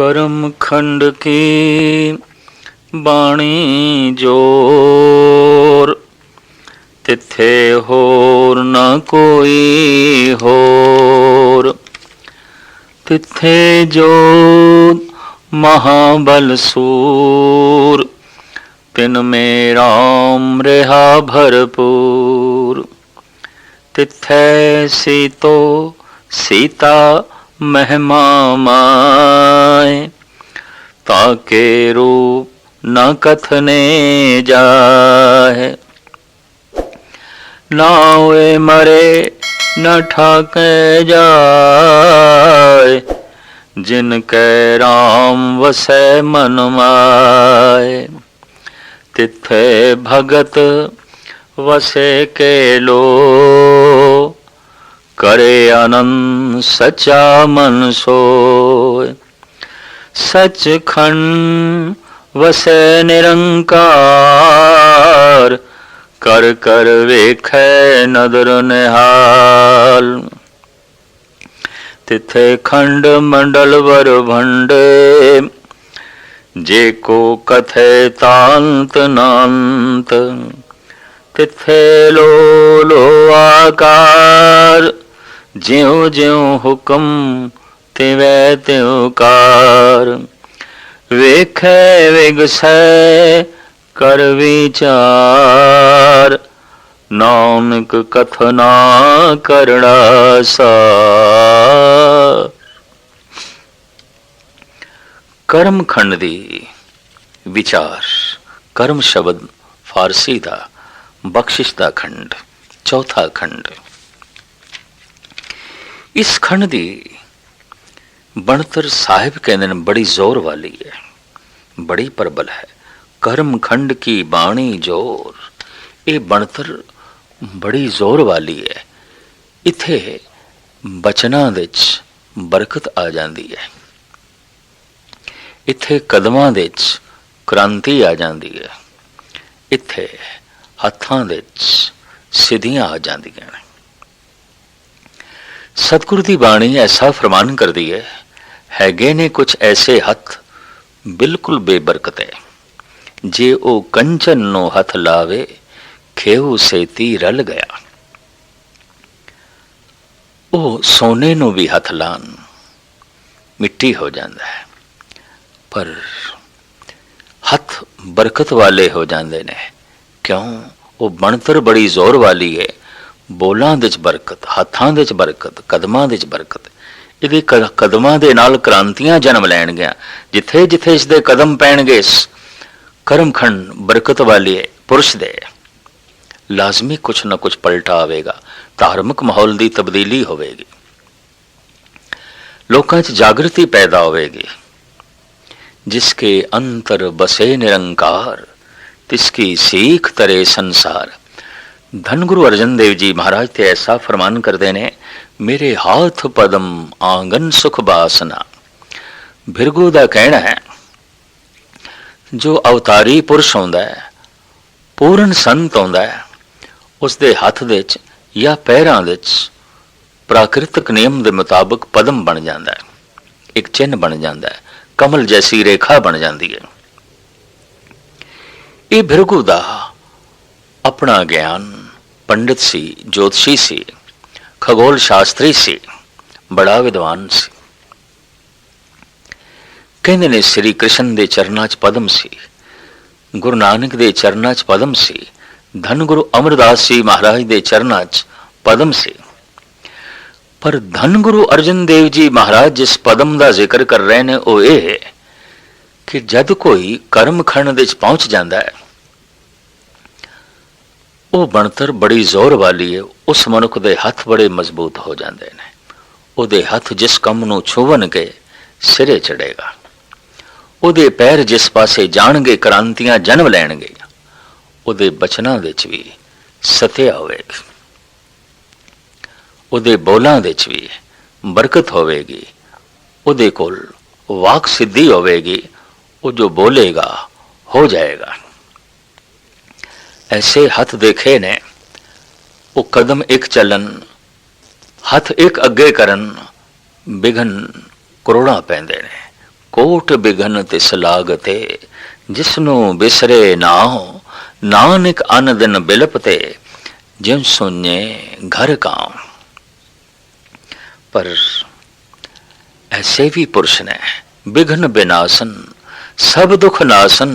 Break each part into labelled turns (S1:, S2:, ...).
S1: करम खंड की बाणी जोर, तिथे होर न कोई होर। तिथे जोत महाबल सूर, तिन में राम रहा भरपूर। तिथे सीतो सीता महिमा माय, ताके रूप न कथने जाए। नावे मरे न ठाके जाए, जिनके राम वसै मन माय। तिथे भगत वसे के लो, करे आनंद सचा मन सोय। सचखंड वसे निरंकार, कर कर वेखे नदर निहाल। तिथे खंड मंडल वर भंडे, जे को कथे तांत नांत। तिथे लो लो आकार, ज्यों ज्यों हुक्म तिवै त्यों कार। वेखे विगसै कर विचार, नानक कथना करड़ा सार। कर्म खंड दी विचार। कर्म शब्द फारसी दा बख्शिश दा खंड, चौथा खंड। इस खंड दी बनतर साहिब कहते हैं बड़ी जोर वाली है, बड़ी प्रबल है। कर्म खंड की बाणी जोर, ये बनतर बड़ी जोर वाली है। इथे बचना विच बरकत आ जाती है, इथे कदमां विच क्रांति आ जाती है, इथे हत्थां विच सिद्धियां आ जांदियां ने। सतगुरु की बाणी ऐसा फरमान करती है, हैगे ने कुछ ऐसे हथ बिल्कुल बेबरकत है, जे ओ कंचन नो हथ लावे खेऊ सेती रल गया। ओ सोने नो भी हथ लान मिट्टी हो जाता है, पर हथ बरकत वाले हो जाते ने। क्यों? वो बनतर बड़ी जोर वाली है। बोलां विच बरकत, हत्थां विच बरकत, कदमां विच बरकत। ਇਹਦੇ ਕਦਮਾਂ ਦੇ ਨਾਲ ਕ੍ਰਾਂਤੀਆਂ ਜਨਮ ਲੈਣਗੀਆਂ। ਜਿੱਥੇ ਜਿੱਥੇ ਇਸ ਦੇ ਕਦਮ ਪੈਣਗੇ, ਕਰਮਖੰਡ ਬਰਕਤ ਵਾਲੇ ਪੁਰਸ਼ ਦੇ ਲਾਜ਼ਮੀ ਕੁਛ ਨਾ ਕੁਛ ਪਲਟਾ ਆਵੇਗਾ, ਧਾਰਮਿਕ ਮਾਹੌਲ ਦੀ ਤਬਦੀਲੀ ਹੋਵੇਗੀ, ਲੋਕਾਂ 'ਚ ਜਾਗਰਤੀ ਪੈਦਾ ਹੋਵੇਗੀ। जिसके अंतर बसे निरंकार, तिसकी सीख तरे संसार। धन गुरु अर्जन देव जी महाराज ते ऐसा फरमान करते ने, मेरे हाथ पदम आंगन सुख बासना। भिरगू दा कहना है, जो अवतारी पुरुष होंदा है, पूर्ण संत होंदा है, उसदे हथ विच या पैरां विच प्राकृतिक नियम के मुताबिक पदम बन जाता है, एक चिन्ह बन जाता है, कमल जैसी रेखा बन जाती है। ये भिरगू दा अपना ज्ञान, पंडित सी, ज्योतिषी सी, खगोल शास्त्री सी, बड़ा विद्वान सी। कहते ने श्री कृष्ण दे चरनां च पदम सी, गुरु नानक दे चरनां च पदम सी, धन गुरु अमरदास जी महाराज दे चरनां च पदम सी। पर धन गुरु अर्जन देव जी महाराज जिस पदम का जिक्र कर रहे हैं, वो ये है कि जद कोई कर्म खंड विच पहुंच जाता है, वो बनतर बड़ी जोर वाली है। उस मनुख के हथ बड़े मजबूत हो जाते हैं। उहदे हथ जिस कम नूं छुवन के सिरे चढ़ेगा, उहदे पैर जिस पासे जाणगे क्रांतियां जन्म लैणगे, उहदे बचनां विच भी सत्या होवेगी, उहदे बोलां विच भी बरकत होवेगी, उहदे कोल वाक सिद्धि होवेगी। वो जो बोलेगा हो जाएगा। ऐसे हथ देखे ने, वो कदम एक चलन, हथ एक अगे करन, बिघन करोड़ां पैंदे ने, ਕੋਟ ਬਿਘਨ ਤਿਸ ਲਾਗਤੇ, ਜਿਸਨੂੰ ਬਿਸਰੇ ਨਾਉ, ਨਾਨਕ ਅਨ ਦਿਨ ਬਿਲਪਤੇ, ਜਿਨ ਸੁਨੇ ਘਰ ਕਾਉ। ਪਰ ऐसे भी पुरुष ने विघ्न विनाशन सब दुख नासन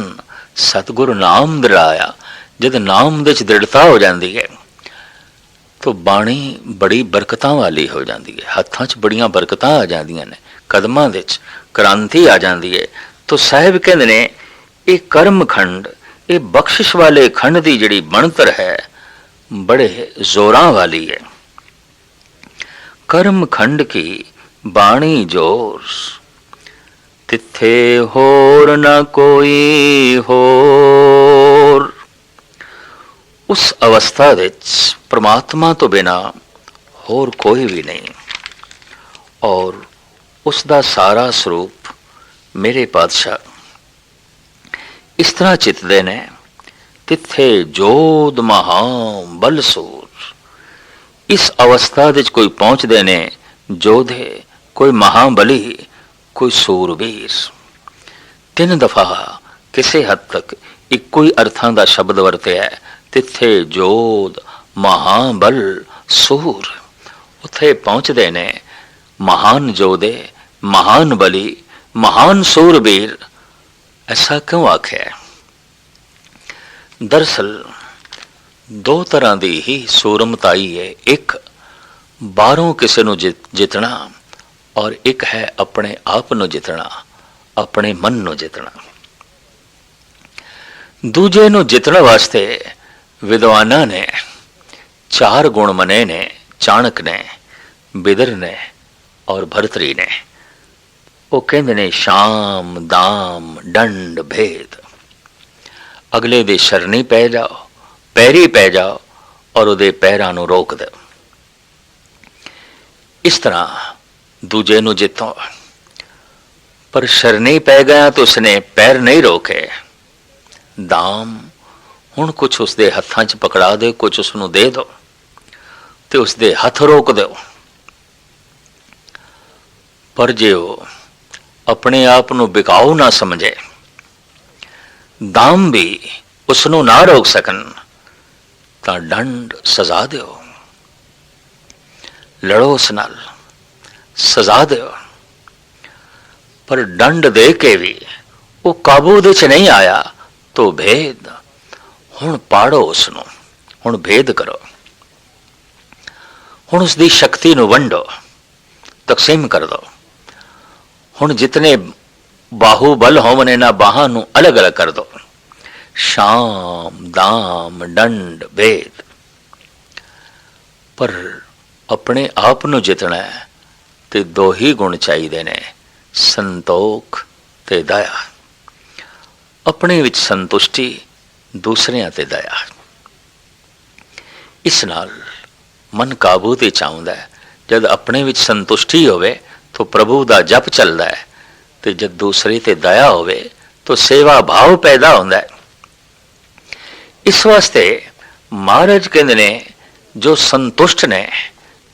S1: सतगुरु नाम दृढ़ाया। जब नाम दे दृढ़ता हो जाती है तो बाणी बड़ी बरकतां वाली हो जाती है, हत्थां च बड़ियां बरकतां आ जांदियां ने, कदमां दे च क्रांति आ जाती है। तो साहिब कहंदे ने ये कर्म खंड, ये बख्शिश वाले खंड की जिहड़ी बनतर है बड़े जोरां वाली है। कर्म खंड की बाणी जोर, तिथे होर न कोई होर। उस अवस्था विच परमात्मा तो बिना होर कोई भी नहीं, और उसका सारा स्वरूप मेरे पातशाह इस तरह चितदे ने, तिथे जोध महा बल सूर। इस अवस्था विच कोई पहुंचदे ने जोधे, कोई महाबली, कोई सूरवीर। 3 दफा किसी हद तक इको ही अर्थां का शब्द वरत्या है, तिथे जोध महाबल सूर। उत्थे पहुंचते ने महान जोधे, महान बली, महान सूरवीर। ऐसा क्यों आख्या? दरअसल 2 तरह की ही सूरमताई है, एक बाहरों किसी को जितना, और एक है अपने आप को जितना, अपने मन को जितना। दूजे को जितने वास्ते विद्वाना ने 4 गुण मने ने, चाणक ने, बिदर ने और भरतरी ने। वो कहते ने शाम दाम दंड भेद। अगले दे शरणी पै जाओ, पैरी पै जाओ और उहदे पैरां नूं रोक दो। इस तरह दूजे नूं जितो, पर शरणी पै गया तो उसने पैर नहीं रोके। दाम, हुण कुछ उसके हत्थां च पकड़ा दो, कुछ उसनूं दे दो तो उसके हथ रोक दो। पर जे वो अपने आप नूं बिकाऊ ना समझे, दाम भी उसनूं ना रोक सकन, तां दंड सजा दो, लड़ो उस नाल, सजा दो। पर दंड दे के भी वो काबू दे च नहीं आया तो भेद, हुण पाड़ो उसनूं, हुण भेद करो, हुण उसकी शक्ति नूं वंडो, तकसीम कर दो। हुण जितने बाहुबल होवन इन्हां बाहां नूं अलग अलग कर दो। शाम दाम दंड भेद। पर अपने आप नूं जितना है ते 2 ही गुण चाहिए ने, संतोख ते दया। अपने विच संतुष्टि, दूसरियां ते दया। इस नाल मन काबू ते चाहुंदा है। जब अपने विच संतुष्टि होवे तो प्रभु दा जप चलदा है, ते जब दूसरे ते दया होवे तो सेवा भाव पैदा होंदा है। इस वास्ते महाराज कहंदे ने जो संतुष्ट ने,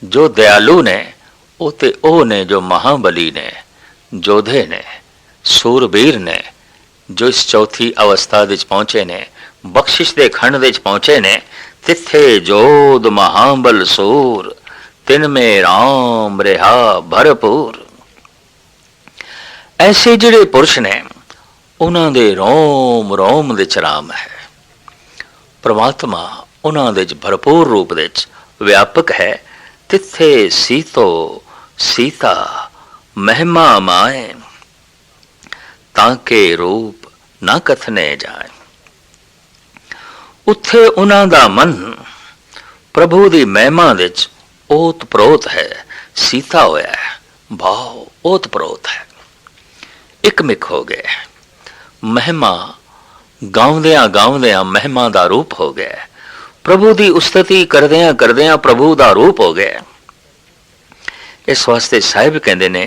S1: जो दयालु ने, वो ने जो महाबली ने, जोधे ने, सूरबीर ने, जो इस चौथी अवस्था विच पहुंचे ने, बख्शिश दे खंड विच पहुंचे ने। तिथे जोध महाबल सूर, तिन में राम रिहा भरपूर। ऐसे जिहड़े पुरुष ने उन्हां दे रोम रोम दे राम है। परमात्मा उन्हां दे भरपूर रूप दे व्यापक है। तिथे सीतो सीता महिमा माए, ताके रूप ना कथने जाए। उत्थे उन्हां दा मन प्रभु दी महिमा दे ओत प्रोत है, सीता होया है, भाव ओत प्रोत है, एक मिक हो गए। महिमा गाउंदियां गाउंदियां महिमा दा रूप हो गया। प्रभु दी उस्तति करदियां करदियां प्रभु दा रूप हो गया। इस वास्ते साहिब कहते ने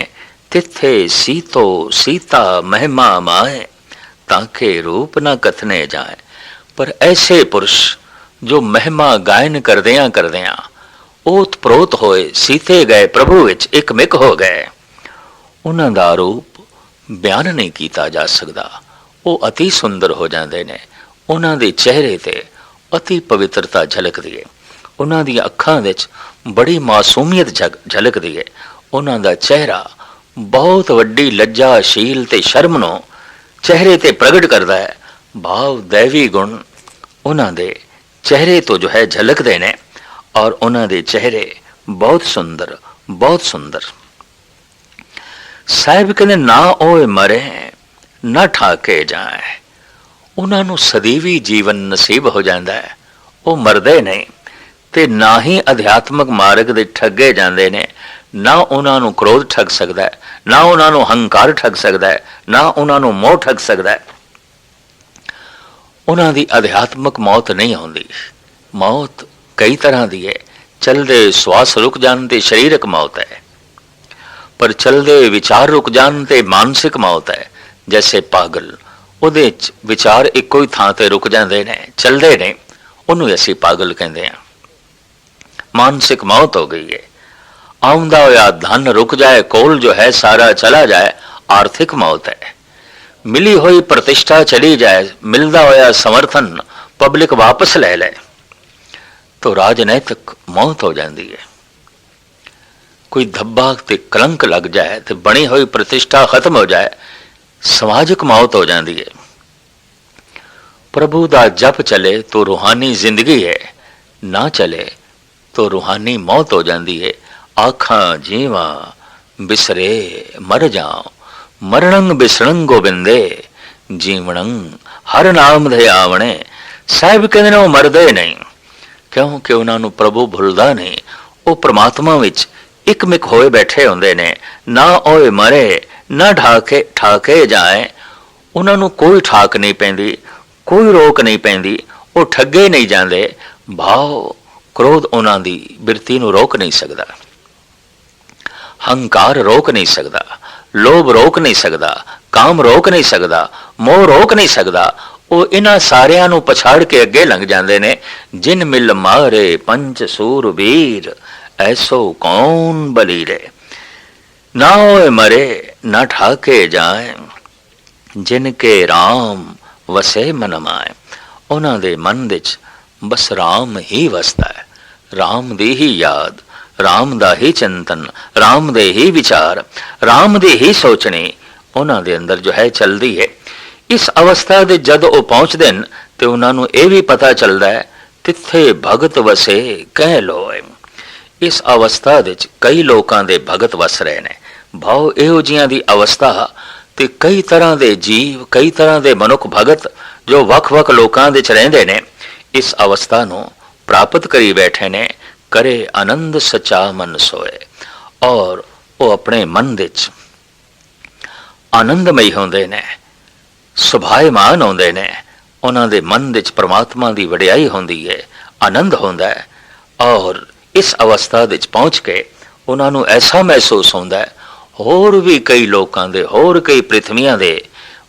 S1: तिथे सीतो सीता महिमा माए, ताके रूप ना कथने जाए। पर ऐसे पुरुष जो महिमा गायन करदियां करदियां ओत प्रोत होए, सीते गए प्रभु विच एक मिक हो गए, उन्हां दा रूप ਬਿਆਨ ਨਹੀਂ ਕੀਤਾ ਜਾ ਸਕਦਾ। ਉਹ ਅਤੀ ਸੁੰਦਰ ਹੋ ਜਾਂਦੇ ਨੇ। ਉਹਨਾਂ ਦੇ ਚਿਹਰੇ ਤੇ ਅਤੀ ਪਵਿੱਤਰਤਾ ਝਲਕਦੀ ਹੈ। ਉਹਨਾਂ ਦੀਆਂ ਅੱਖਾਂ ਵਿੱਚ ਬੜੀ ਮਾਸੂਮੀਅਤ ਝਲਕਦੀ ਹੈ। ਉਹਨਾਂ ਦਾ ਚਿਹਰਾ ਬਹੁਤ ਵੱਡੀ ਲੱਜਾਸ਼ੀਲ ਤੇ ਸ਼ਰਮ ਨੂੰ ਚਿਹਰੇ ਤੇ ਪ੍ਰਗਟ ਕਰਦਾ ਹੈ। ਭਾਵ ਦੈਵੀ ਗੁਣ ਉਹਨਾਂ ਦੇ ਚਿਹਰੇ ਤੋਂ ਜੋ ਹੈ ਝਲਕਦੇ ਨੇ, ਔਰ ਉਹਨਾਂ ਦੇ ਚਿਹਰੇ ਬਹੁਤ ਸੁੰਦਰ, ਬਹੁਤ ਸੁੰਦਰ। ਸਾਹਿਬ ਕਹਿੰਦੇ ਨਾ ਉਹ ਮਰੇ ਨਾ ਠਾਕੇ ਜਾਏ। ਉਹਨਾਂ ਨੂੰ ਸਦੀਵੀ ਜੀਵਨ ਨਸੀਬ ਹੋ ਜਾਂਦਾ ਹੈ। ਉਹ ਮਰਦੇ ਨਹੀਂ ਤੇ ਨਾ ਹੀ ਅਧਿਆਤਮਕ ਮਾਰਗ ਦੇ ਠੱਗੇ ਜਾਂਦੇ ਨੇ। ਨਾ ਉਹਨਾਂ ਨੂੰ ਕ੍ਰੋਧ ਠੱਗ ਸਕਦਾ ਹੈ, ਨਾ ਉਹਨਾਂ ਨੂੰ ਹੰਕਾਰ ਠੱਗ ਸਕਦਾ ਹੈ, ਨਾ ਉਹਨਾਂ ਨੂੰ ਮੋਹ ਠੱਗ ਸਕਦਾ ਹੈ। ਉਹਨਾਂ ਦੀ ਅਧਿਆਤਮਕ ਮੌਤ ਨਹੀਂ ਆਉਂਦੀ। ਮੌਤ ਕਈ ਤਰ੍ਹਾਂ ਦੀ ਹੈ। ਚਲਦੇ ਸਵਾਸ ਰੁਕ ਜਾਣ ਤੇ ਸਰੀਰਕ ਮੌਤ ਹੈ, ਪਰ ਚਲਦੇ ਵਿਚਾਰ ਰੁਕ ਜਾਣ ਤੇ ਮਾਨਸਿਕ ਮੌਤ ਹੈ। ਜੈਸੇ ਪਾਗਲ, ਉਹਦੇ ਵਿਚਾਰ ਇੱਕੋ ਹੀ ਥਾਂ ਤੇ ਰੁਕ ਜਾਂਦੇ ਨੇ, ਚਲਦੇ ਨੇ, ਉਹਨੂੰ ਅਸੀਂ ਪਾਗਲ ਕਹਿੰਦੇ ਹਾਂ। ਮਾਨਸਿਕ ਮੌਤ ਹੋ ਗਈ ਹੈ। ਆਉਂਦਾ ਹੋਇਆ ਧਨ ਰੁਕ ਜਾਏ, ਕੋਲ ਜੋ ਹੈ ਸਾਰਾ ਚਲਾ ਜਾਏ, ਆਰਥਿਕ ਮੌਤ ਹੈ। ਮਿਲੀ ਹੋਈ ਪ੍ਰਤਿਸ਼ਠਾ ਚਲੀ ਜਾਏ, ਮਿਲਦਾ ਹੋਇਆ ਸਮਰਥਨ ਪਬਲਿਕ ਵਾਪਸ ਲੈ ਲੈ, ਤਾਂ ਰਾਜਨੈਤਿਕ ਮੌਤ ਹੋ ਜਾਂਦੀ ਹੈ। ਕੋਈ ਧੱਬਾ ਤੇ ਕਲੰਕ ਲੱਗ ਜਾਏ ਤੇ ਬਣੀ ਹੋਈ ਪ੍ਰਤਿਸ਼ਠਾ ਖਤਮ ਹੋ ਜਾਏ, ਸਮਾਜਿਕ ਮੌਤ ਹੋ ਜਾਂਦੀ ਹੈ। ਪ੍ਰਭੂ ਦਾ ਜਪ ਚਲੇ तो रूहानी जिंदगी है, ना चले तो रूहानी मौत हो जाती है। आखा जीवा बिसरे मर जाओ, मरणंग बिसरंग गोबिंदे, जीवणंग हर नाम दे आवणे। साहिब कहते हैं वो मरदे नहीं, क्योंकि उन्होंने प्रभु भुलदा नहीं। वो परमात्मा विच इकमिक होए बैठे होंदे ने। ना ओए मरे ना ठाके जाए। उन्होंने कोई ठाक नहीं पैंदी, कोई रोक नहीं पैंदी। वो ठगे नहीं जाते। भाव क्रोध उन्हां दी बिरती नूं रोक नहीं सकता, हंकार रोक नहीं सकता, लोभ रोक नहीं सकता, काम रोक नहीं सकता, मोह रोक नहीं सकता। वो इन्हां सारियां नूं पछाड़ के अगे लंघ जाते ने। जिन मिल मारे पंच सूरबीर, ऐसो कौन बलीरे। ना होए मरे ना ठाके जाए, जिनके राम वसे मन माए। उन्हां दे मन विच बस राम ही वसदा है। राम दी ही याद, राम दा ही चिंतन, राम दे ही विचार, राम दी ही सोचनी उन्हां दे अंदर जो है चलदी है। इस अवस्था दे जद वो पहुंचदे न ते उन्हां नूं इह भी पता चलदा है तिथे भगत वसे कह लोए। इस अवस्था विच कई लोकां दे भगत वस रहे ने। भाव इहो जिहां दी अवस्था ਤੇ ਕਈ ਤਰ੍ਹਾਂ ਦੇ ਜੀਵ, ਕਈ ਤਰ੍ਹਾਂ ਦੇ ਮਨੁੱਖ ਭਗਤ ਜੋ ਵੱਖ-ਵੱਖ ਲੋਕਾਂ ਦੇ ਚ ਰਹਿੰਦੇ ਨੇ, ਇਸ ਅਵਸਥਾ ਨੂੰ ਪ੍ਰਾਪਤ ਕਰੀ ਬੈਠੇ ਨੇ। ਕਰੇ ਆਨੰਦ ਸੱਚਾ ਮਨ ਸੋਏ, ਔਰ ਉਹ ਆਪਣੇ ਮਨ ਵਿੱਚ ਆਨੰਦਮਈ ਹੁੰਦੇ ਨੇ, ਸੁਭਾਇਮਾਨ ਹੁੰਦੇ ਨੇ। ਉਹਨਾਂ ਦੇ ਮਨ ਵਿੱਚ ਪਰਮਾਤਮਾ ਦੀ ਵਡਿਆਈ ਹੁੰਦੀ ਹੈ, ਆਨੰਦ ਹੁੰਦਾ ਹੈ। ਔਰ ਇਸ ਅਵਸਥਾ ਵਿੱਚ ਪਹੁੰਚ ਕੇ ਉਹਨਾਂ ਨੂੰ ਐਸਾ ਮਹਿਸੂਸ ਹੁੰਦਾ ਹੈ ਹੋਰ ਵੀ ਕਈ ਲੋਕਾਂ ਦੇ, ਹੋਰ ਕਈ ਪ੍ਰਿਥਵੀਆਂ ਦੇ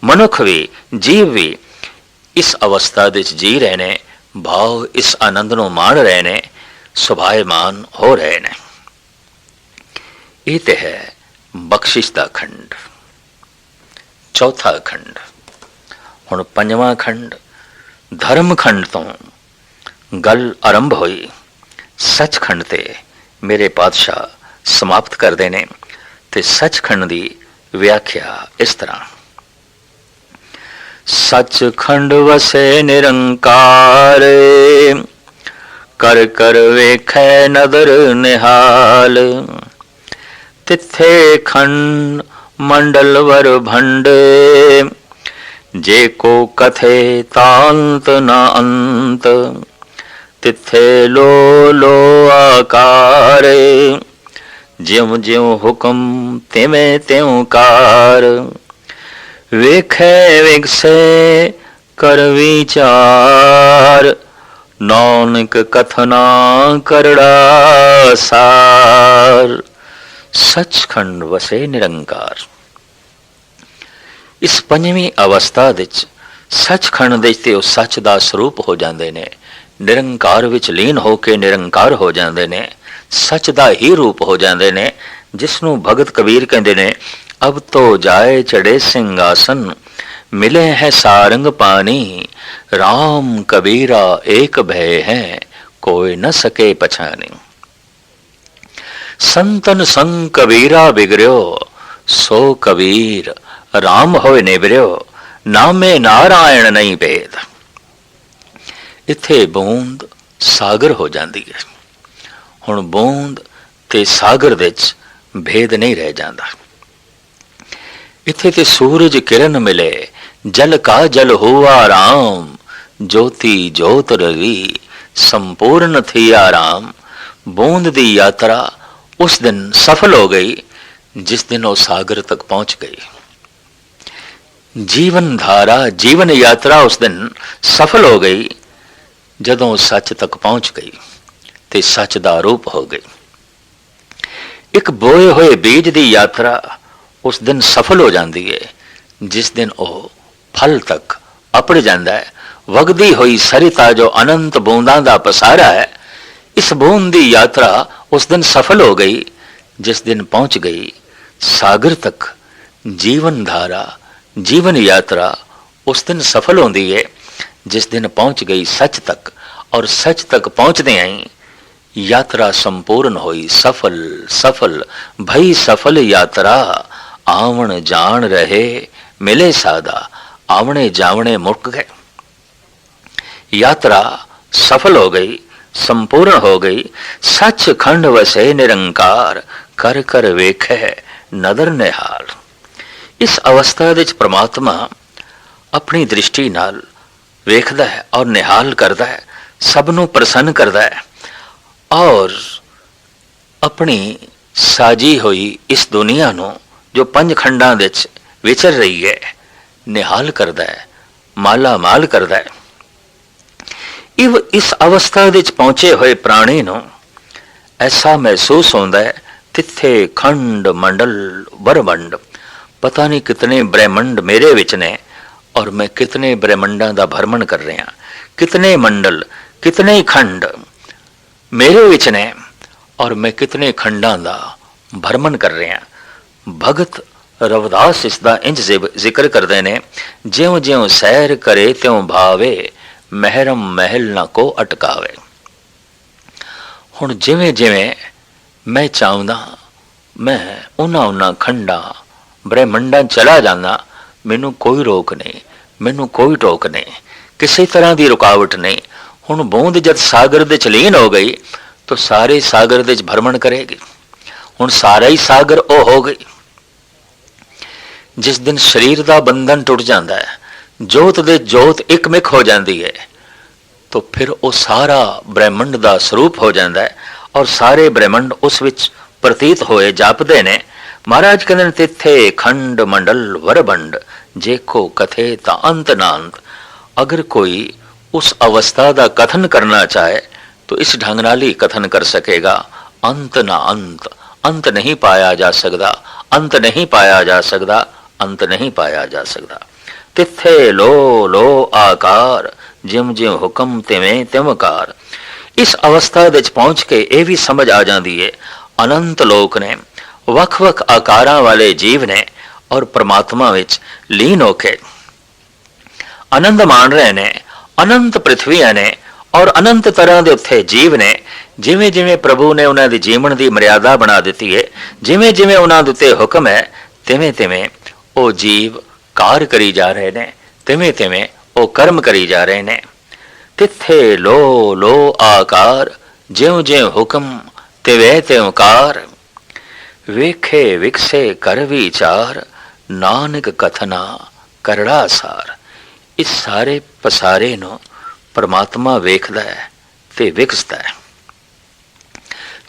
S1: ਮਨੁੱਖ ਵੀ, ਜੀਵ ਵੀ ਇਸ ਅਵਸਥਾ ਵਿੱਚ ਜੀ ਰਹੇ ਨੇ। ਭਾਵ ਇਸ ਆਨੰਦ ਨੂੰ ਮਾਣ ਰਹੇ ਨੇ, ਸੁਭਾਇਮਾਨ ਹੋ ਰਹੇ ਨੇ। ਇਹ ਤੇ ਹੈ ਬਖਸ਼ਿਸ਼ ਦਾ ਖੰਡ, ਚੌਥਾ ਖੰਡ। ਹੁਣ ਪੰਜਵਾਂ ਖੰਡ ਧਰਮ ਖੰਡ ਤੋਂ ਗੱਲ ਆਰੰਭ ਹੋਈ। ਸੱਚਖੰਡ ਤੇ ਮੇਰੇ ਪਾਤਸ਼ਾਹ ਸਮਾਪਤ ਕਰਦੇ ਨੇ। ਤੇ ਸੱਚਖੰਡ ਦੀ ਵਿਆਖਿਆ ਇਸ ਤਰ੍ਹਾਂ। ਸੱਚਖੰਡ ਵਸੇ ਨਿਰੰਕਾਰ, ਕਰ ਕਰ ਵੇਖੈ ਨਦਰ ਨਿਹਾਲ। ਤਿੱਥੇ ਖੰਡ ਮੰਡਲ ਵਰ ਭੰਡ, ਜੇ ਕੋ ਕਥੇ ਤਾਂਤ ਨਾ ਅੰਤ। ਤਿੱਥੇ ਲੋ ਲੋ ਆਕਾਰ, ਜਿਉ ਜਿਉ ਹੁਕਮ ਤਿਵੇਂ ਤਿਉ ਕਾਰ। ਵੇਖੈ ਵਿਗਸੇ ਕਰ ਵਿਚਾਰ, ਨਾਨਕ ਕਥਨਾ ਕਰੜਾ ਸਾਰ। ਸੱਚਖੰਡ ਵਸੇ ਨਿਰੰਕਾਰ। ਇਸ ਪੰਜਵੀਂ ਅਵਸਥਾ ਵਿੱਚ ਸੱਚਖੰਡ ਦੇ ਤੇ ਉਹ ਸੱਚ ਦਾ ਸਰੂਪ ਹੋ ਜਾਂਦੇ ਨੇ। ਨਿਰੰਕਾਰ ਵਿੱਚ ਲੀਨ ਹੋ ਕੇ ਨਿਰੰਕਾਰ ਹੋ ਜਾਂਦੇ ਨੇ, ਸੱਚ ਦਾ ਹੀ ਰੂਪ ਹੋ ਜਾਂਦੇ ਨੇ। ਜਿਸ ਨੂੰ ਭਗਤ ਕਬੀਰ ਕਹਿੰਦੇ ਨੇ अब तो जाए चढ़े सिंहासन, मिले हैं सारंग पानी। राम कबीरा एक भय है, कोई न सके पछानी। संतन संग कबीरा बिगड़ो, सो कबीर राम होए निबरियो। नामे नारायण नहीं भेद। इत्थे बूंद सागर हो जाती है। हुण बूंद ते सागर विच भेद नहीं रह जाता। इत्थे ते सूरज किरण मिले, जल का जल हुआ राम। ज्योति ज्योत रवि, संपूर्ण थी आराम। बूंद दी यात्रा उस दिन सफल हो गई जिस दिन वो सागर तक पहुंच गई। जीवन धारा जीवन यात्रा उस दिन सफल हो गई जदों सच तक पहुंच गई ते सच दा रूप हो गई। एक बोए हुए बीज दी यात्रा उस दिन सफल हो जाती है जिस दिन वो फल तक अपड़ जाता है। वगदी हुई सरिता जो अनंत बूंदा दा पसारा है, इस बूंद दी यात्रा उस दिन सफल हो गई जिस दिन पहुंच गई सागर तक। जीवन धारा जीवन यात्रा उस दिन सफल होती है जिस दिन पहुंच गई सच तक। और सच तक पहुंचते आई यात्रा संपूर्ण हुई सफल। सफल भई सफल यात्रा, आवण जान रहे मिले सादा। आवणे जावणे मुक गए। यात्रा सफल हो गई, संपूर्ण हो गई। सच खंड वसे निरंकार, कर कर वेखे नदर निहाल। इस अवस्था विच परमात्मा अपनी दृष्टि नाल वेखदा है और निहाल करदा है, सबनों प्रसन्न करदा है और अपनी साजी हुई इस दुनिया नूं जो पंज खंडां विच विचर रही है निहाल करदा है, माला माल करदा है। इस अवस्था विच पहुंचे हुए प्राणी नूं ऐसा महसूस होंदा है तिथे खंड मंडल ब्रह्मंड, पता नहीं कितने ब्रह्मंड मेरे विच ने और मैं कितने ब्रह्मंडां दा भ्रमण कर रहा। कितने मंडल कितने खंड मेरे विच ने और मैं कितने खंडां दा भ्रमण कर रहा। भगत रविदास इसका इंज जिक्र करते ने, ज्यों ज्यों सैर करे त्यों भावे, महरम महल ना को अटकावे। हुण जिवें जिवें मैं चाहता मैं उन्हां खंडां ब्रह्मंडां चला जाना, मैनू कोई रोक नहीं, मैनू कोई टोक नहीं, किसी तरह की रुकावट नहीं। हुण बूंद जब सागर दे लीन हो गई तो सारे सागर दे भ्रमण करेगी। हुण सारा ही सागर ओ हो गई। जिस दिन शरीर का बंधन टुट जाता है, जोत दे जोत एकमिक हो जाती है, तो फिर वो सारा ब्रह्मंड का स्वरूप हो जाता है और सारे ब्रह्मंड उस विच प्रतीत होए जापदे ने। महाराज कहते तिथे खंड मंडल वरबंड, जेको कथे ता अंत नांत। अगर कोई उस अवस्था का कथन करना चाहे तो इस ढंग नाल ही कथन कर सकेगा, अंत ना अंत। अंत नहीं पाया जा सकता, अंत नहीं पाया जा सकता, अंत नहीं पाया जा सकता। तिथे लो लो आकार, जिम जिम हुक्म तिवें तिमकार। इस अवस्था विच पहुंच के यह भी समझ आ जाती है, अनंत लोक ने, वख वख आकारां वाले जीव ने और परमात्मा विच लीन होके आनंद मान रहे ने। अनंत पृथ्वियां ने और अनंत तरह के उत्थे जीव ने। जिमें जिमें प्रभु ने उन्हों की जीवन की मर्यादा बना दी है, जिमें जिमें उन्होंने उत्ते हुक्म है, तिवें तिवें वो जीव कार्य करी जा रहे हैं, तिवें तिवें वो कर्म करी जा रहे हैं। तिथे लो लो आकार, ज्यों ज्यों हुक्म तिवें त्यों कार। वेखे विकसे कर विचार, नानक कथना करड़ा सार। इस सारे पसारे नूं परमात्मा वेखदा है ते विकसदा है।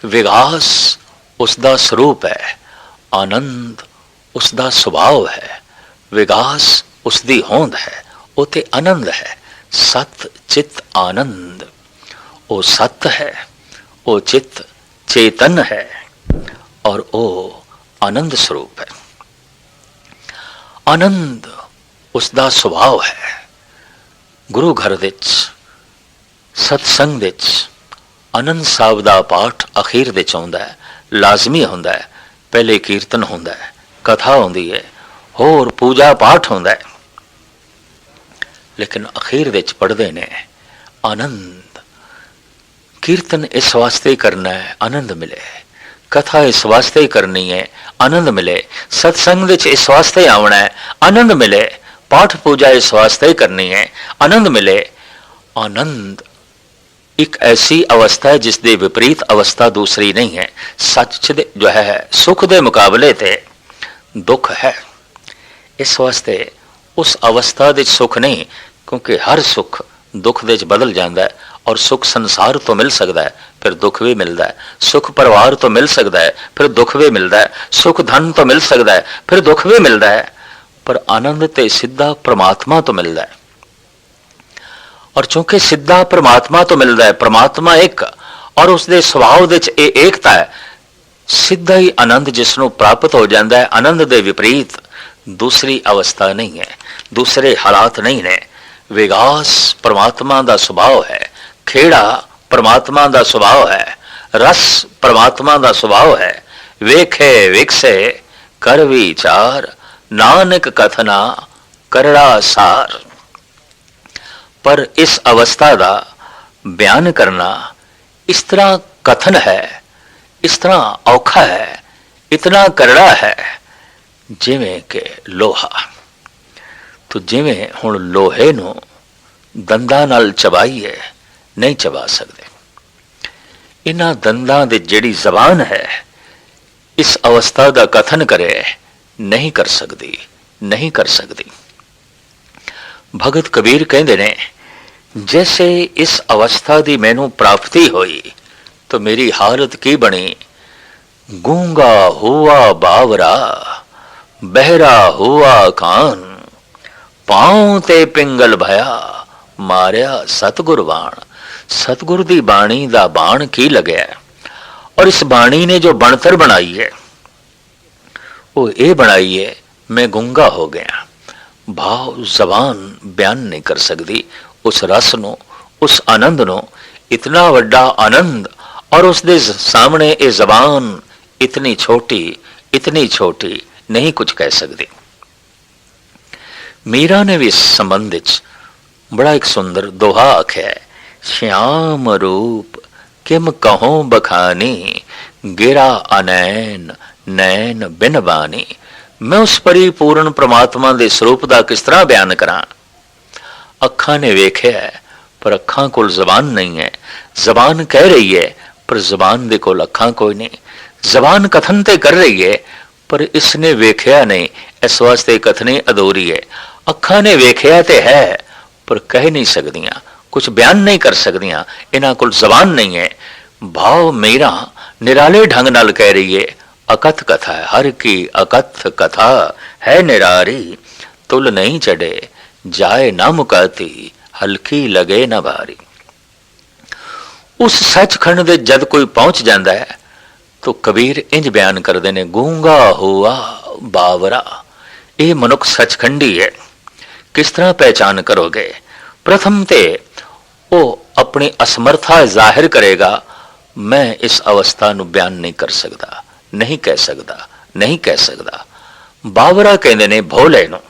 S1: विकास उसका स्वरूप है, आनंद उसका स्वभाव है, विकास उसकी होंद है, उते आनंद है। सत चित आनंद, वो सत है, वो चित चेतन है और वो आनंद स्वरूप है। आनंद उसका स्वभाव है। गुरु घर विच सत्संग विच आनंद साहब का पाठ अखीर विच आउंदा है, लाजमी होंदा है। पहले कीर्तन होंदा है, कथा आउंदी है, होर पूजा पाठ होंदा है, लेकिन अखीर विच पढ़दे ने आनंद। कीर्तन इस वास्ते ही करना है आनंद मिले, कथा इस वास्ते ही करनी है आनंद मिले, सत्संग विच इस वास्ते ही आना है आनंद मिले, पाठ पूजा इस वास्ते ही करनी है आनंद मिले। आनंद एक ऐसी अवस्था है जिसके विपरीत अवस्था दूसरी नहीं है। सच जो है सुख के मुकाबले ते दुख है। इस वास्ते उस अवस्था दे सुख नहीं, क्योंकि हर सुख दुख दे बदल जाता है, और सुख संसार तो मिल सकता है फिर दुख भी मिलता है, सुख परिवार तो मिल सकता है फिर दुख भी मिलता है, सुख धन तो मिल सकता है फिर दुख भी मिलता है, पर आनंद ते सीधा परमात्मा तो मिलता है। और चूंकि सीधा परमात्मा तो मिलता है, परमात्मा एक और उसके सुभाव दे एकता है, सीधा ही आनंद जिसनों प्राप्त हो जाता है। आनंद दे विपरीत दूसरी अवस्था नहीं है, दूसरे हालात नहीं ने। विगास परमात्मा का स्वभाव है, खेड़ा परमात्मा का स्वभाव है, रस परमात्मा का स्वभाव है। वेखे विकसे कर विचार, नानक कथना करड़ा सार। पर इस अवस्था का बयान करना इस तरह कथन है, इस तरह औखा है, इतना करड़ा है जिवें के लोहा। तो जिवें हुण लोहे नूं दंदां नाल चबाईए नहीं चबा सकते, इन्हां दंदां दे जिहड़ी जबान है इस अवस्था का कथन करे नहीं कर सकती, नहीं कर सकती। भगत कबीर कहते ने, जैसे इस अवस्था की मैनू प्राप्ति हुई तो मेरी हालत की बनी। गूंगा हुआ बावरा, बहरा हुआ कान, पांव ते पिंगल भया, मारिया सतगुर बाण। सतगुर दी बाणी दा बाण की लग्या, और इस बाणी ने जो बनतर बनाई है वो ये बनाई है, मैं गूंगा हो गया। भाव जबान बयान नहीं कर सकती उस रस नो, उस आनंद नो। इतना वड्डा आनंद और उसके सामने ये जबान इतनी छोटी नहीं कुछ कह सकती। मीरा ने भी इस संबंध बड़ा एक सुंदर दोहा आख्या है, श्याम रूप किम कहो बखानी, गिरा अनैन नैन बिन बानी। मैं उस परिपूर्ण परमात्मा के स्वरूप का किस तरह बयान करा। अखा ने वेख्या है पर अखा कोल जबान नहीं है, जबान कह रही है पर जबान दे कोल अखा कोई नहीं। जबान कथन ते कर रही है पर इसने वेख्या नहीं, इस वास्ते कथनी अधूरी है। अखा ने वेख्या ते है पर कह नहीं सकदियां, कुछ बयान नहीं कर सकदियां, इन्हां कोल जबान नहीं है। भाव मेरा निराले ढंग नाल कह रही है, अकथ कथा है हर की, अकथ कथा है निरारी। तुल नहीं चढ़े जाए ना मुकाती, हल्की लगे ना भारी। उस सचखंड दे जद कोई पहुंच जाता है तो कबीर इंज बयान करते हैं, गूंगा हुआ बावरा। ये मनुख सचखंडी है, किस तरह पहचान करोगे? प्रथम ते वो अपनी असमर्था जाहिर करेगा, मैं इस अवस्था ਨੂੰ बयान नहीं कर सकता, नहीं कह सकता, नहीं कह सकता। बावरा कहते ने भोले ਨੂੰ,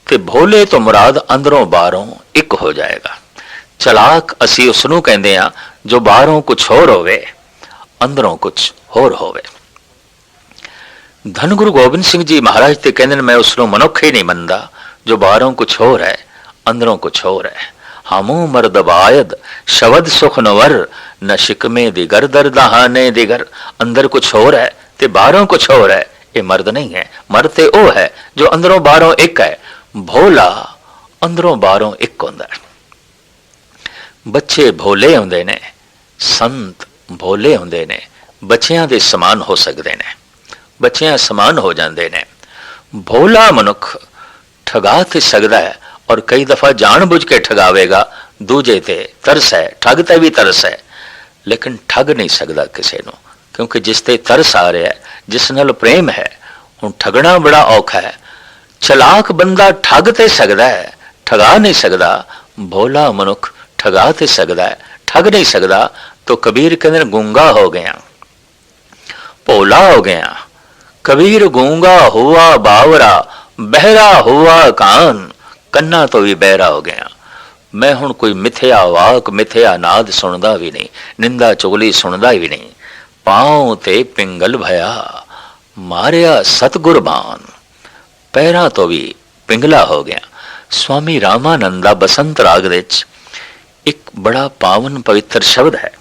S1: ਤੇ भोले तो मुराद अंदरों बाहरों एक हो जाएगा। चलाक असी उसनों कहते हैं जो बाहरों कुछ होर होवे, अंदरों कुछ होर होवे। धन गुरु गोबिंद सिंह जी महाराज ते कहते मैं उसनों मनुख ही नहीं मनता जो बाहरों कुछ होर है, अंदरों कुछ होर है। हमू मर्द बायद शबद सुख नवर, न शिकमे दिगर दरदाहाने दिगर। अंदर कुछ होर है ते बाहरों कुछ होर है, ये मर्द नहीं है। मर्द ते वो है जो अंदरों बाहरों एक है। भोला अंदरों बाहरों एक होंदा है। बच्चे भोले होंदे ने, संत भोले होंदे ने, बच्चियां दे समान हो सकते ने, बच्चियां समान हो जाते ने। भोला मनुख ठगा ते सकदा है और कई दफा जानबूझ के ठगावेगा, दूजे ते तरस है, ठग ते भी तरस है, लेकिन ठग नहीं सकता किसी को, क्योंकि जिस ते तरस आ रहा है, जिस नाल प्रेम है, हुण ठगना बड़ा औखा है। चलाक बंदा ठग ते सकदा है, ठगा नहीं सकता। भोला मनुख ठगा ते सकदा है, ठग नहीं सकता। तो कबीर कहते गूंगा हो गया, भोला हो गया, कबीर गूंगा हुआ बावरा, बहरा हुआ कान। ਕੰਨਾਂ ਤੋਂ ਵੀ ਬਹਿਰਾ ਹੋ ਗਿਆ। ਮੈਂ ਹੁਣ ਕੋਈ ਮਿਥਿਆ ਵਾਕ ਮਿਥਿਆ ਨਾਦ ਸੁਣਦਾ ਵੀ ਨਹੀਂ, ਨਿੰਦਾ ਚੁਗਲੀ ਸੁਣਦਾ ਵੀ ਨਹੀਂ। ਪਾਉ ਤੇ ਪਿੰਗਲ ਭਇਆ, ਮਾਰਿਆ ਸਤਿਗੁਰ ਬਾਣ। ਪੈਰਾਂ ਤੋਂ ਵੀ ਪਿੰਗਲਾ ਹੋ ਗਿਆ। ਸਵਾਮੀ ਰਾਮਾਨੰਦ ਦਾ ਬਸੰਤ ਰਾਗ ਵਿੱਚ ਇੱਕ ਬੜਾ ਪਾਵਨ ਪਵਿੱਤਰ ਸ਼ਬਦ ਹੈ।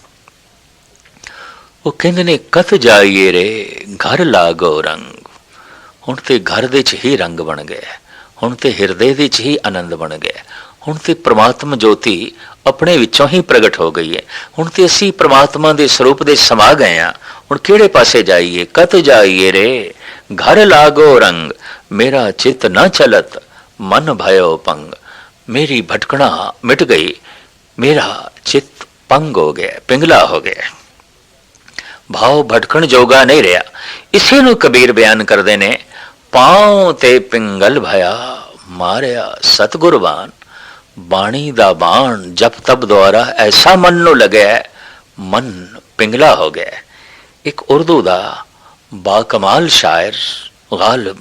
S1: ਉਹ ਕਹਿੰਦੇ ਨੇ, ਕਤ ਜਾਈਏ ਰੇ ਘਰ ਲਾਗੋ ਰੰਗ। ਹੁਣ ਤੇ ਘਰ ਦੇ 'ਚ ਹੀ ਰੰਗ ਬਣ ਗਏ, ਹੁਣ ਤੇ ਹਿਰਦੇ ਦੇ 'ਚ ਹੀ ਆਨੰਦ ਬਣ ਗਿਆ। ਹੁਣ ਤੇ ਪ੍ਰਮਾਤਮਾ ਜੋਤੀ ਆਪਣੇ ਵਿੱਚੋਂ ਹੀ ਪ੍ਰਗਟ ਹੋ ਗਈ ਹੈ। ਹੁਣ ਤੇ ਅਸੀਂ ਪ੍ਰਮਾਤਮਾ ਦੇ ਸਰੂਪ ਦੇ ਸਮਾ ਗਏ ਹਾਂ। ਹੁਣ ਕਿਹੜੇ ਪਾਸੇ ਜਾਈਏ? ਕਤ ਜਾਈਏ ਰੇ ਘਰ ਲਾਗੋ ਰੰਗ, ਮੇਰਾ ਚਿੱਤ ਨਾ ਚਲਤ ਮਨ ਭਇਓ ਪੰਗ। ਮੇਰੀ ਭਟਕਣਾ ਮਿਟ ਗਈ, ਮੇਰਾ ਚਿੱਤ ਪੰਗ ਹੋ ਗਿਆ, ਪਿੰਗਲਾ ਹੋ ਗਿਆ। ਭਾਵ ਭਟਕਣ ਜੋਗਾ ਨਹੀਂ ਰਿਹਾ। ਇਸੇ ਨੂੰ ਕਬੀਰ ਬਿਆਨ ਕਰਦੇ ਨੇ, ਪਾਉ ਤੇ ਪਿੰਗਲ ਭਇਆ, ਮਾਰਿਆ ਸਤਿਗੁਰ ਬਾਣ। ਬਾਣੀ ਦਾ ਬਾਣ ਜਪ ਤਪ ਦੁਆਰਾ ਐਸਾ ਮਨ ਨੂੰ ਲੱਗਿਆ, ਮਨ ਪਿੰਗਲਾ ਹੋ ਗਿਆ। ਇੱਕ ਉਰਦੂ ਦਾ ਬਾਕਮਾਲ ਸ਼ਾਇਰ ਗਾਲਿਬ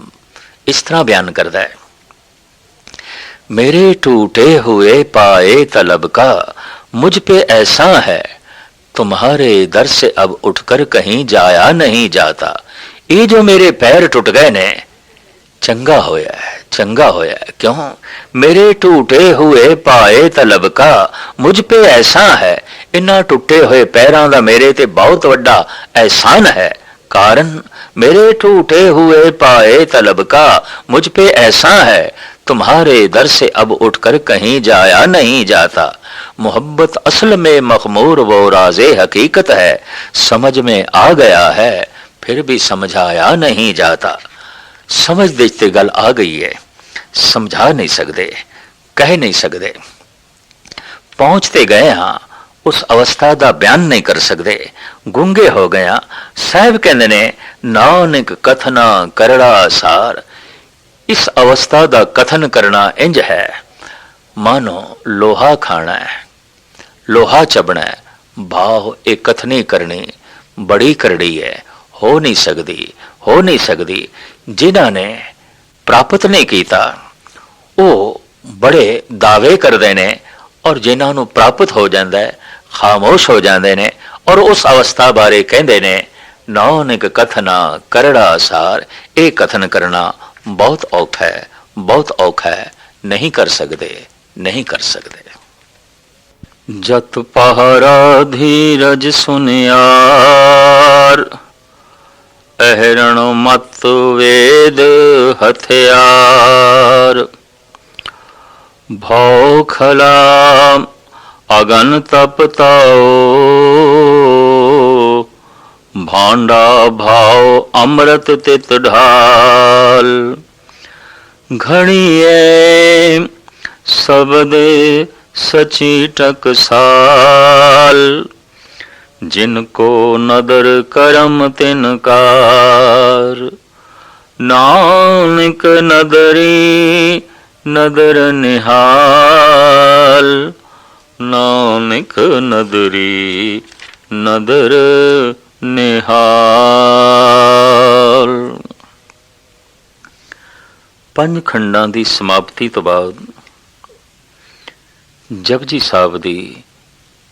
S1: ਇਸ ਤਰ੍ਹਾਂ ਬਿਆਨ ਕਰਦਾ ਹੈ, मेरे टूटे हुए पाए तलब का मुझ पे ऐसा है, तुम्हारे दर से अब उठकर कहीं जाया नहीं जाता। ये जो मेरे पैर टूट गए ने, चंगा होया है, चंगा होया है। क्यों? मेरे टूटे हुए पाए तलब का मुझ पे ऐसा है। इन्हां टुटे हुए पैरां दा मेरे ते बहुत वड्डा एहसान है। कारण मेरे टूटे हुए पाए तलब का मुझ पे ऐसा है, तुम्हारे दर से अब उठकर कहीं जाया नहीं जाता। मोहब्बत असल में मखमूर वो राज़े हकीकत है, समझ में आ गया है फिर भी समझाया नहीं जाता। समझ देखते गल आ गई है, समझा नहीं सकते, कह नहीं सकते। पहुंचते गए हाँ, उस अवस्था का बयान नहीं कर सकते, गूंगे हो गया। साहब कहते ने, नानक कथना करड़ा सार। इस अवस्था का कथन करना इंज है मानो लोहा खाना है, लोहा चबना है। भाव एक कथनी करनी बड़ी करड़ी है, हो नहीं सकती, हो नहीं सकती। जिन्हां ने प्राप्त नहीं किया वो बड़े दावे करते हैं, और जिन्हां नूं प्राप्त हो जाता है खामोश हो जाते हैं, और उस अवस्था बारे कहते हैं, नानक कथना करड़ा सार। ये कथन करना बहुत औखा है, बहुत औखा है, नहीं कर सकते, नहीं कर सकते। जत पहरा धीरज सुनियार, अहरण मत वेद हथियार। भौ खला अगन तपताओ, भांडा भाव अमृत तित ढाल। घड़िए शब्द सची टकसाल, जिनको नदर करम तिनकार। नानक नदरी नदर निहाल, नानक नदरी नदर निहाल। पंज खंडां दी समाप्ति तो बाद जपजी साहब दी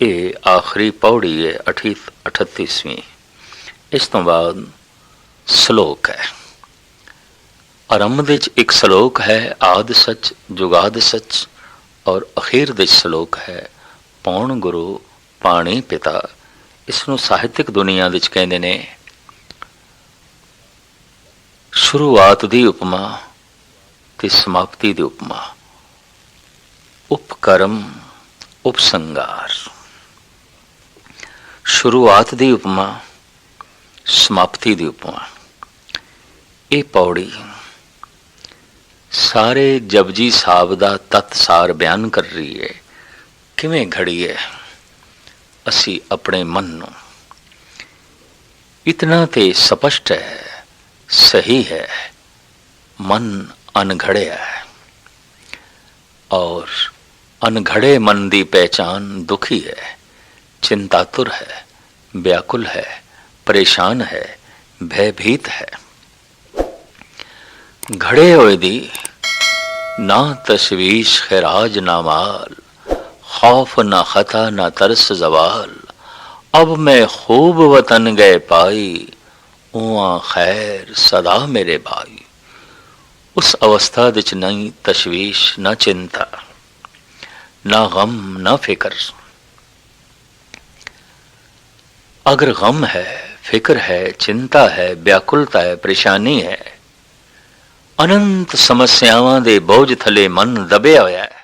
S1: ਇਹ आखिरी पौड़ी है 38ਵੀਂ। इस तो बाद श्लोक है। आरंभ विच एक श्लोक है आद सच जुगाद सच, और अखीर विच श्लोक है पौण गुरु पाणी पिता। इसनूं ਸਾਹਿਤਕ दुनिया विच कहंदे ने शुरुआत दी उपमा ते समाप्ति दी उपमा, उपकर्म उपसंगार। शुरुआत दी उपमा समाप्ति दी उपमा। ये पौड़ी सारे जपजी साहब दा तत्सार बयान कर रही है। किवें घड़ी है असी अपने मन नूं, इतना ते स्पष्ट है, सही है, मन अनघड़िया है, और अनघड़े मन की पहचान दुखी है, चिंतातुर है, व्याकुल है, परेशान है, भयभीत है। घड़े होए दी ना तशवीश खैराज ना माल, खौफ ना खता ना तरस जवाल, अब मैं खूब वतन गए पाई, उआ खैर सदा मेरे भाई। उस अवस्था विच नहीं तशवीश ना चिंता, ना गम ना फिक्र। अगर गम है, फिक्र है, चिंता है, व्याकुलता है, परेशानी है, अनंत समस्यावां दे बोझ थले मन दबिया होया है,